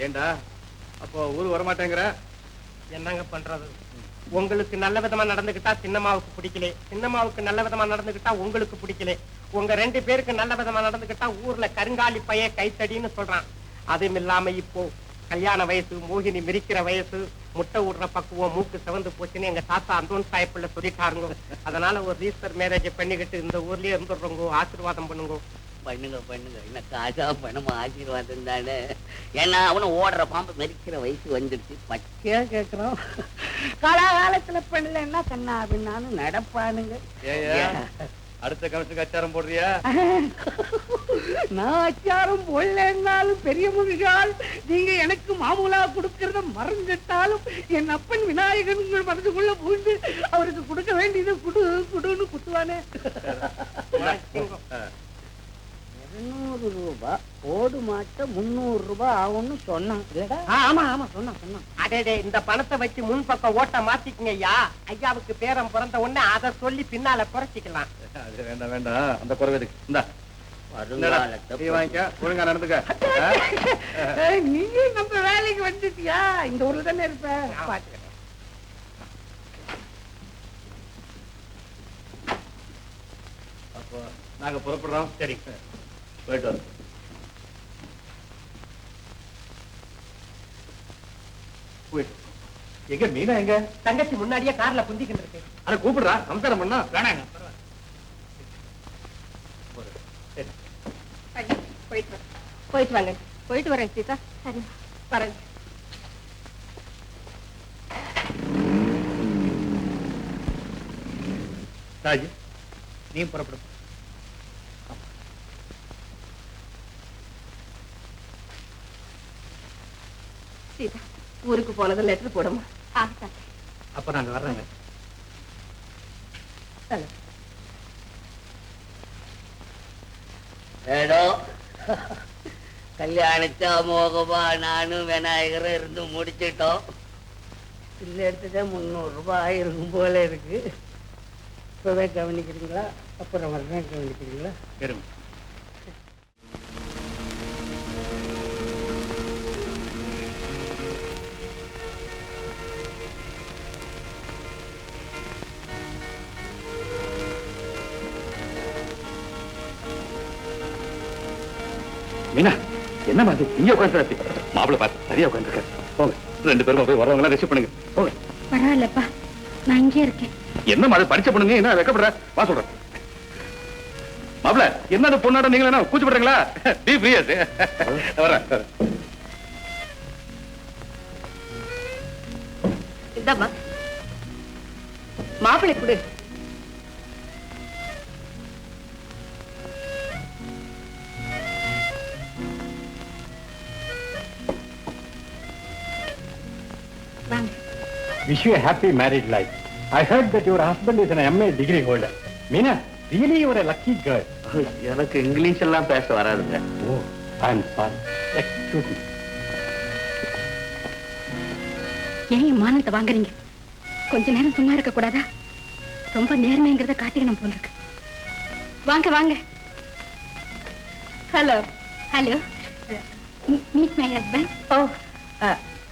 ஏண்டா அப்போ ஊருக்கு வரமாட்டேங்கிற? என்னங்க பண்றது? உங்களுக்கு நல்ல விதமா நடந்துகிட்டா சின்னம்மாவுக்கு பிடிக்கல, சின்னம்மாவுக்கு நல்ல விதமா நடந்துகிட்டா உங்களுக்கு பிடிக்கல, உங்க 2 பேருக்கு நல்ல விதமா நடந்துகிட்டா ஊர்ல கருங்காலி பைய கைத்தடின்னு சொல்றான். அதுவும் இல்லாம இப்போ கல்யாண வயசு, மோகினி மிரிக்கிற வயசு, முட்டை விடுற பக்குவம், மூக்கு சிவந்து போச்சுன்னு எங்க தாத்தா அந்தோன் சாயப்பிள்ள சொல்லிட்டாருங்க. அதனால ஒரு ரீசர் மேரேஜ் பண்ணிக்கிட்டு இந்த ஊர்லயே இருந்துடுறோங்க. ஆசீர்வாதம் பண்ணுங்க. பண்ணுங்க பண்ணுங்க, என்ன காசா பணமா ஆசீர்வாதம் தானே. ஏன்னா அவனும் ஓடுற பாம்பு மெரிக்கிற வயசு வந்துடுச்சு. பச்சையா கேட்கிறோம். காலாகாலத்துல பண்ணலன்னா கண்ணா அப்படின்னாலும் நடப்பானுங்க. அடுத்த கணத்துக்கு அச்சாரம் போடுறியா? நான் அச்சாரம் போடலன்னாலும் பெரிய மனுஷால் நீங்க எனக்கு மாமூலா கொடுக்கறத மறந்துட்டாலும் என் அப்பன் விநாயகன் உங்கள் மனசுக்குள்ள பூந்து அவருக்கு கொடுக்க வேண்டியதை குடுன்னு குத்துவானே. 200 ரூபாய் ஓடு மாட்ட 300 ரூபாய் ஆகும்னு சொன்னான். ஆமா ஆமா சொன்னான். அடே, இந்த பணத்தை வச்சு முன்பக்கம் ஓட்ட மாத்திக்குங்க ஐயா. ஐயாவுக்கு பேரம் பிறந்த உடனே அதை சொல்லி பின்னால குறைச்சிக்கலாம். அது வேண்டாம் வேண்டாம், அந்த குறைவு இருக்கு. இந்தா வருங்காலத்தை வாங்கிக்க, ஒழுங்கா நடந்துக்க. நீங்க நம்ம வேலைக்கு வந்துட்டியா? இந்த ஊர்ல தானே இருப்ப. பாத்துக்கிறேன். அப்போ நாங்க புறப்படுறோம். சரி, போயிட்டு வரோம். எங்க மீனா எங்க? தங்கச்சி முன்னாடியே கார்ல குந்திக்கிட்டு இருக்கு. அதை கூப்பிடுறா, சம்சாரம் பண்ணா வேணாங்க. போயிட்டு வாங்க. போயிட்டு வரேன் சீதா. சரி வரேன். ராஜி, நீ புறப்படும். சீதா ஊருக்கு போனது லெட்டர் போடுமா? அப்ப நாங்க வர்றோங்க. ஏடோ கல்யாணத்தை அமோகமா நானும் விநாயகரும் இருந்து முடிச்சிட்டோம். பில்லு எடுத்ததே 300 ரூபாய் இருக்கும் போல இருக்கு. இப்பவே கவனிக்கிறீங்களா? அப்புறம் வரதான் கவனிக்கிறீங்களா? இருங்க. மீனா, என்ன மாதிரி இங்க உட்காந்து மாப்பிள்ள பார்த்து சரியா உட்காந்துருக்க. போங்க, 2 பேரும் போய் வரவங்க ரெசிப்ட் பண்ணுங்க. போங்க. பரவாயில்லப்பா, நான் இங்கே இருக்கேன். என்ன மாதிரி படிச்ச பொண்ணுங்க என்ன வைக்கப்படுற? வா சொல்றேன். மாப்பிள்ள, என்ன பொண்ணாட நீங்க என்ன கூச்சப்படுறீங்களா? பி ஃப்ரீயஸ். வரேன். இந்தாம்மா மாப்பிள்ளை கொடு. Wish you a happy married life. I heard that your husband is an MA degree holder. Meena, really you are a lucky girl. எனக்கு இங்கிலீஷ் எல்லாம் பேச வராதுங்க. Oh, I'm sorry. Excuse me. ஏன் மானத்தை வாங்குறீங்க? கொஞ்ச நேரம் சும்மா இருக்க கூடாதா? ரொம்ப நேர்மைங்கிறத காட்டிக்கணும் போல இருக்கு. வாங்க வாங்க. Hello hello. Meet my husband. Oh,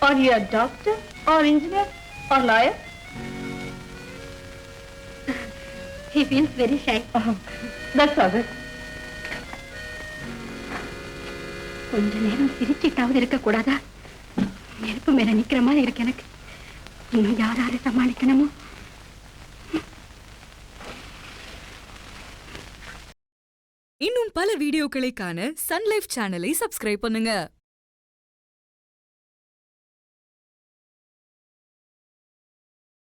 are you a doctor or engineer or lawyer? He feels very shy. That's all right. கொஞ்ச நேரம் சிரிச்சிட்டாவது இருக்க கூடாதா? நெருப்பு மேல நிக்கிற மாதிரி இருக்கு எனக்கு. இன்னும் யாராரு சமாளிக்கணுமோ? இன்னும் பல வீடியோக்களை காண சன் லைஃப் சேனலை சப்ஸ்கிரைப் பண்ணுங்க.